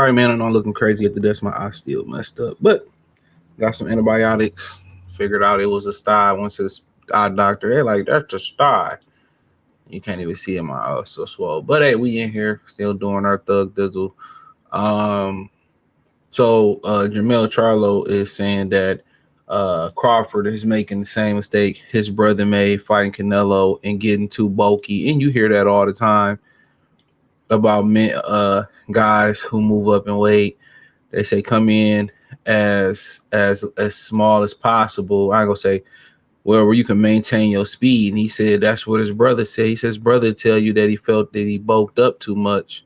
Sorry, man, I'm not looking crazy at the desk. My eye still messed up, but got some antibiotics. Figured out it was a sty. Went to the eye doctor. They're like, that's a sty. You can't even see it. My eye so swollen. But hey, we in here still doing our thug dizzle. So Jermell Charlo is saying that Crawford is making the same mistake his brother made fighting Canelo and getting too bulky. And you hear that all the time about men, guys who move up in weight. They say come in as small as possible. I ain't gonna say where you can maintain your speed. And he said that's what his brother said. He says brother tell you that he felt that he bulked up too much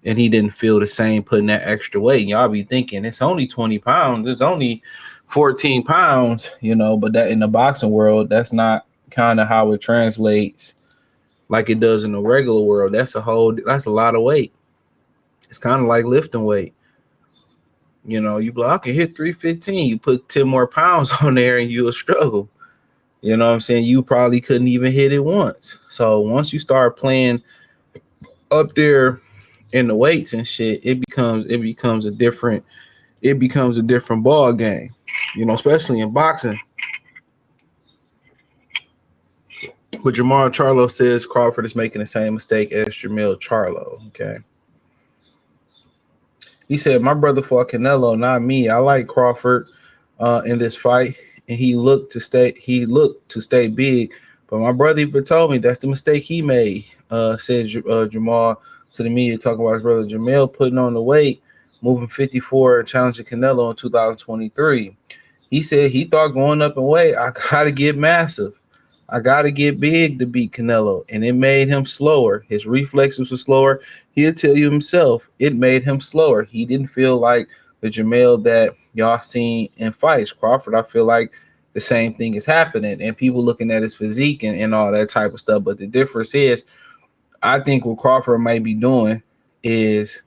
and he didn't feel the same putting that extra weight. And y'all be thinking it's only 20 pounds, it's only 14 pounds, but that in the boxing world, that's not kind of how it translates like it does in the regular world. That's a lot of weight. It's kind of like lifting weight. You be like, I can hit 315. You put 10 more pounds on there and you'll struggle. You know what I'm saying? You probably couldn't even hit it once. So once you start playing up there in the weights and shit, it becomes a different ball game. Especially in boxing. But Jermall Charlo says Crawford is making the same mistake as Jermell Charlo. Okay. He said, my brother fought Canelo, not me. I like Crawford in this fight, and he looked to stay big. But my brother even told me that's the mistake he made, said Jermall to the media, talking about his brother Jermell putting on the weight, moving 54 and challenging Canelo in 2023. He said he thought going up in weight, I got to get massive. I got to get big to beat Canelo. And it made him slower. His reflexes were slower. He'll tell you himself, it made him slower. He didn't feel like the Jermell that y'all seen in fights. Crawford, I feel like the same thing is happening. And people looking at his physique and all that type of stuff. But the difference is, I think what Crawford might be doing is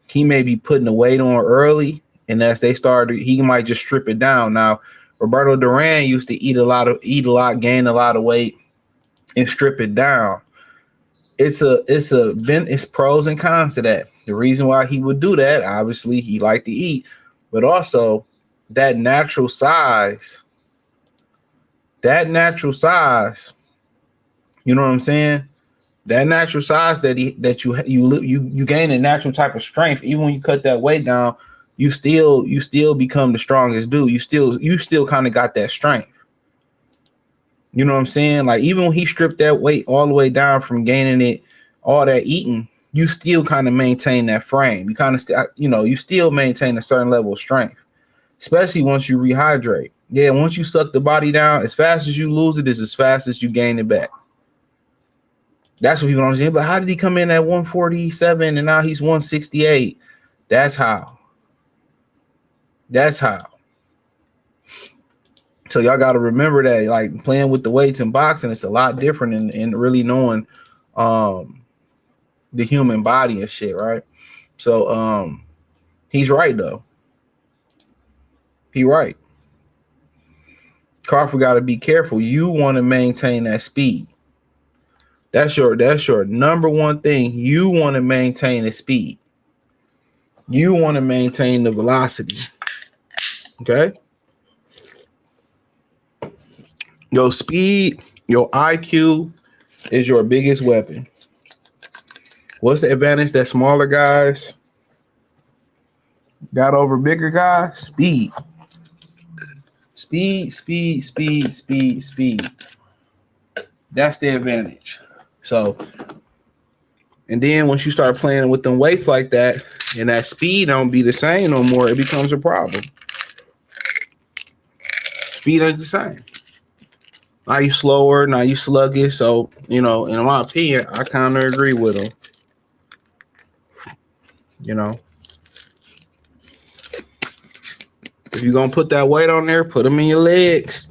he may be putting the weight on early. And as they started, he might just strip it down. Now, Roberto Duran used to eat a lot, gain a lot of weight, and strip it down. It's pros and cons to that. The reason why he would do that, obviously, he liked to eat, but also that natural size. You know what I'm saying? That natural size that you gain a natural type of strength. Even when you cut that weight down, you still become the strongest dude. You still kind of got that strength. You know what I'm saying? Like even when he stripped that weight all the way down from gaining it, all that eating, you still kind of maintain that frame. You kind of you still maintain a certain level of strength, especially once you rehydrate. Yeah, once you suck the body down, as fast as you lose it is as fast as you gain it back. That's what people don't understand. But how did he come in at 147 and now he's 168? That's how. So y'all got to remember that, like playing with the weights in boxing, it's a lot different in really knowing the human body and shit, right? So he's right though. He right. Crawford got to be careful. You want to maintain that speed. That's your number one thing. You want to maintain the speed. You want to maintain the velocity. Okay? Your speed, your IQ is your biggest weapon. What's the advantage that smaller guys got over bigger guys? Speed. Speed. That's the advantage. So, and then once you start playing with them weights like that, and that speed don't be the same no more, it becomes a problem. Speed ain't the same. Now you slower, now you sluggish. So, in my opinion, I kind of agree with him. If you're going to put that weight on there, put them in your legs.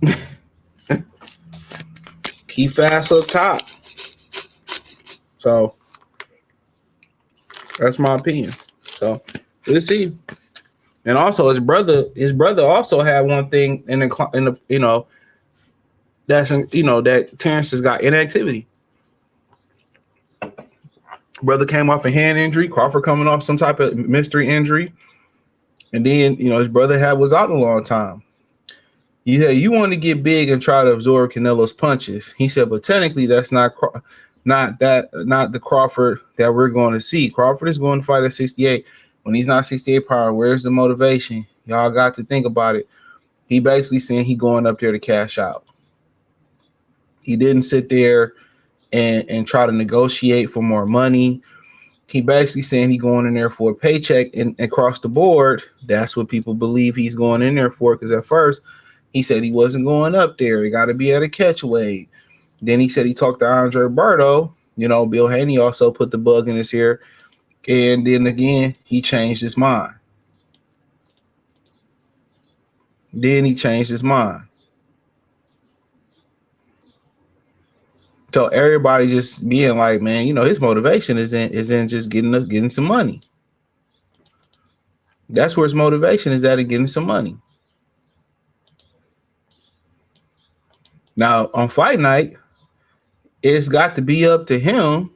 Keep fast up top. So, that's my opinion. So, we'll see. And also, his brother also had one thing in the that Terence has got inactivity. Brother came off a hand injury. Crawford coming off some type of mystery injury. And then, his brother was out a long time. He said, you want to get big and try to absorb Canelo's punches. He said, but technically that's not the Crawford that we're going to see. Crawford is going to fight at 68. When he's not 68 power, where's the motivation? Y'all got to think about it. He basically saying he going up there to cash out. He didn't sit there and try to negotiate for more money. He basically saying he going in there for a paycheck, and across the board, that's what people believe he's going in there for. Because at first he said he wasn't going up there. He got to be at a catch weight. Then he said he talked to Andre Berto. Bill Haney also put the bug in his ear. And then again, he changed his mind. So everybody just being like, man, his motivation is in just getting some money. That's where his motivation is at, in getting some money. Now on fight night, it's got to be up to him.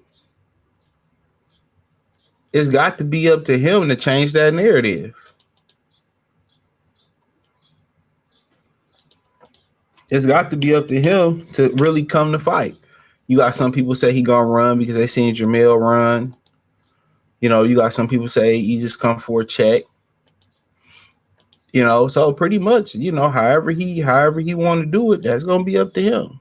It's got to be up to him to change that narrative. It's got to be up to him to really come to fight. You got some people say he gonna run because they seen Jermell run. You got some people say you just come for a check. So pretty much, however he want to do it, that's gonna be up to him.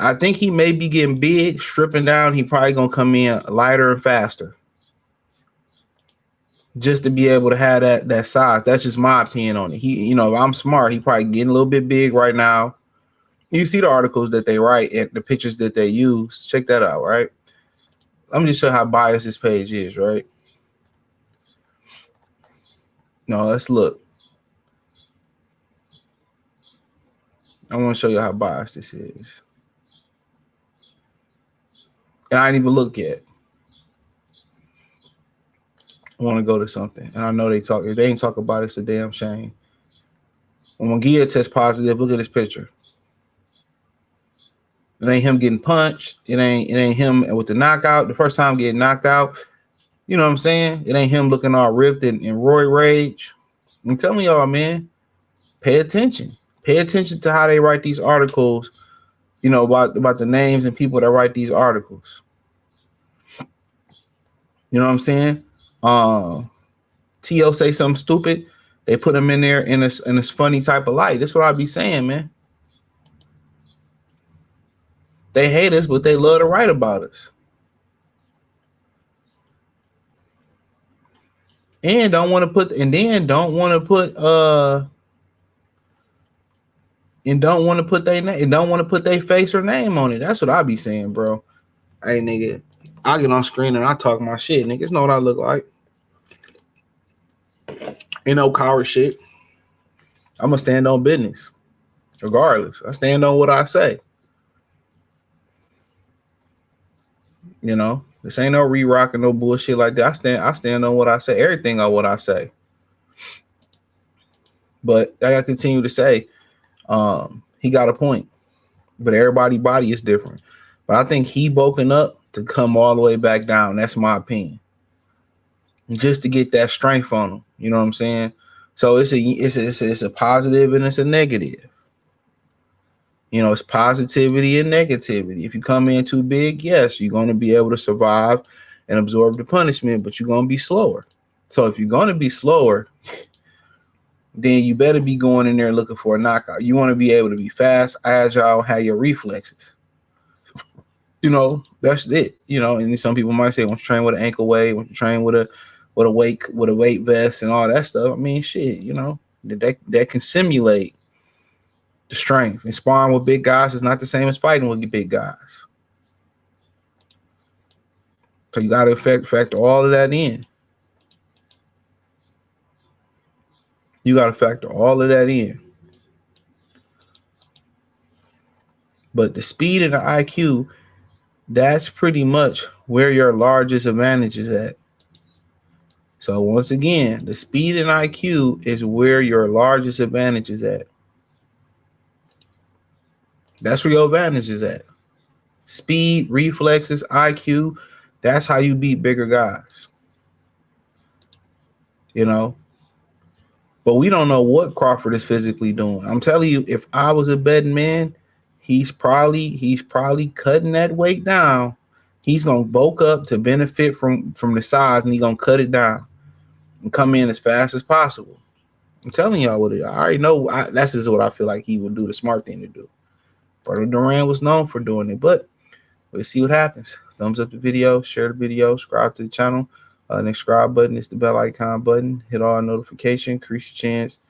I think he may be getting big, stripping down. He probably gonna come in lighter and faster, just to be able to have that size. That's just my opinion on it. He, I'm smart. He probably getting a little bit big right now. You see the articles that they write and the pictures that they use. Check that out, right? Let me just show how biased this page is, right? No, let's look. I want to show you how biased this is. And I didn't even look yet. I want to go to something. And I know if they ain't talk about it, it's a damn shame. When Munguia tests positive, look at this picture. It ain't him getting punched. It ain't him with the knockout. The first time getting knocked out. You know what I'm saying? It ain't him looking all ripped and Roy Rage. I'm telling y'all, man, pay attention. Pay attention to how they write these articles, about the names and people that write these articles. You know what I'm saying? T.O. say something stupid. They put him in there in this funny type of light. That's what I be saying, man. They hate us, but they love to write about us. And don't want to put their face or name on it. That's what I be saying, bro. Hey, nigga, I get on screen and I talk my shit. Niggas know what I look like. Ain't no coward shit. I'm gonna stand on business, regardless. I stand on what I say. This ain't no re-rock and no bullshit like that. I stand on what I say. Everything on what I say. But like I continue to say, he got a point. But everybody's body is different. But I think he woken up to come all the way back down. That's my opinion. Just to get that strength on him. You know what I'm saying? So it's a positive and it's a negative. It's positivity and negativity. If you come in too big, yes, you're going to be able to survive and absorb the punishment, but you're going to be slower. So if you're going to be slower, then you better be going in there looking for a knockout. You want to be able to be fast, agile, have your reflexes. That's it. And some people might say, once you train with an ankle weight, once you train with a weight vest and all that stuff, I mean, shit, that can simulate the strength. And sparring with big guys is not the same as fighting with big guys. So you got to factor all of that in. But the speed and the IQ, that's pretty much where your largest advantage is at. So once again, the speed and IQ is where your largest advantage is at. That's where your advantage is at. Speed, reflexes, IQ. That's how you beat bigger guys, you know. But we don't know what Crawford is physically doing. I'm telling you, if I was a betting man, he's probably cutting that weight down. He's gonna bulk up to benefit from the size, and he's gonna cut it down and come in as fast as possible. I'm telling y'all what it. I already know. That's just what I feel like he would do. The smart thing to do. Brother Duran was known for doing it, but we'll see what happens. Thumbs up the video, share the video, subscribe to the channel. The subscribe button is the bell icon button. Hit all notification, increase your chance,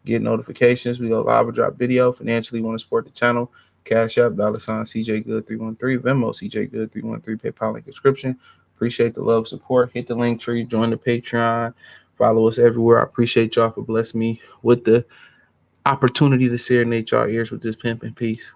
get notifications. We go live or drop video. Financially, want to support the channel. Cash App, $CJ Good 313, Venmo CJ Good 313, PayPal link description. Appreciate the love, support. Hit the link tree, join the Patreon, follow us everywhere. I appreciate y'all for blessing me with the opportunity to serenade y'all ears with this pimping. Peace.